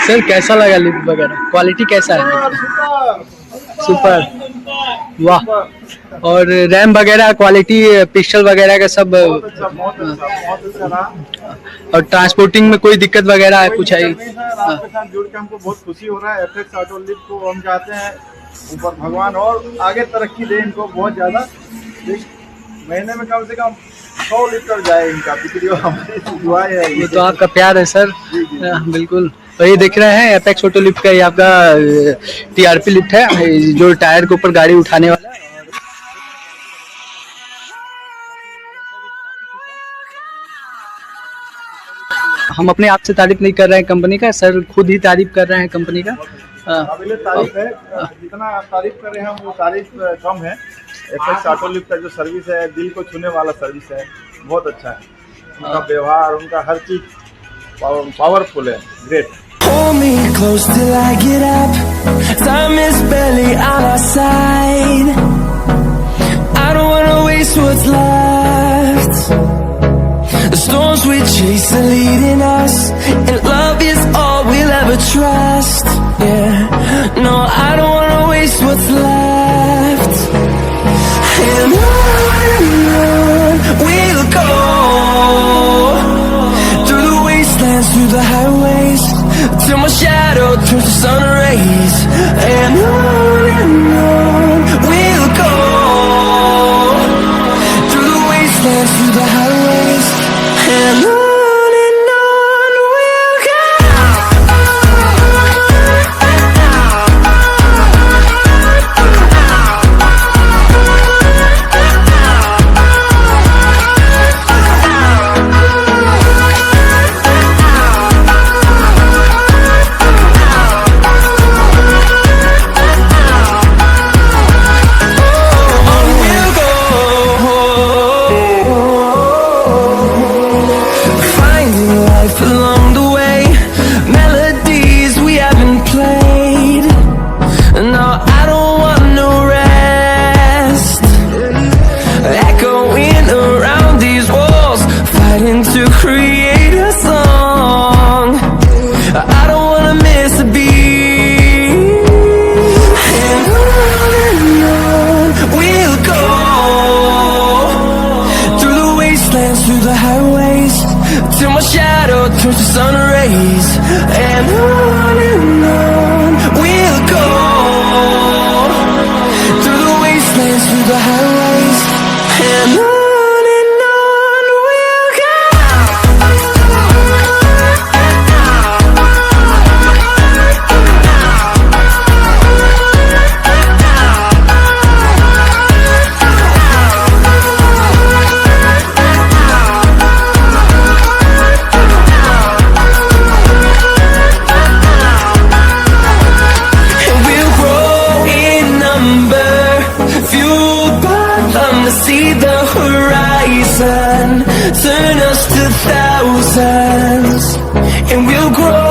Sir कैसा लगा lift वगैरह, क्वालिटी कैसा है? सुपर, वाह। और रैम वगैरह क्वालिटी, पिक्सल वगैरह का सब बहुत अच्छा रहा। और ट्रांसपोर्टिंग में कोई दिक्कत वगैरह है कुछ है? आपके साथ जुड़ के हमको बहुत खुशी हो रहा है। एपेक्स ऑटो लिफ्ट को हम चाहते हैं ऊपर भगवान और आगे तरक्की दे इनको बहुत ज़्यादा। महीने में कम से कम 100 लीटर जाए इनका बिक्री, हमारी दुआ है। ये तो आपका प्यार है सर। बिल्कुल। और ये देख रहे हैं एपेक्स ऑटो लिफ्ट का, ये आपका टीआरपी लिफ्ट है जो टायर के ऊपर गाड़ी उठाने वाला है। हम अपने आप से तारीफ नहीं कर रहे हैं कंपनी का, सर खुद ही तारीफ कर रहे हैं कंपनी का। काबिल तारीफ है, जितना तारीफ कर रहे हैं वो तारीफ कम है। एपेक्स ऑटो लिफ्ट का जो सर्विस है दिल को छूने वाला सर्विस है, बहुत अच्छा है। उनका व्यवहार, उनका हर चीज पावरफुल है, great. Hold me close till I get up. Time is barely on our side. I don't wanna waste what's left. The storms we chase are leading us, and love is all we'll ever trust. Yeah, no, I don't wanna waste what's left. And on we'll go, through the wastelands, through the highways, till my shadow turns to sun rays. And on we'll go, through the wastelands, through the highways, and on we'll go. Along the way, melodies we haven't played. No, I don't want no rest. Echoing around these walls, fighting to create a song. I don't wanna miss a beat. And on we'll go, through the wastelands, through the highways, till my shadow turns to sun rays. And on we'll go, through the wastelands, through the highways, and on we'll go. See the horizon, turn us to thousands, and we'll grow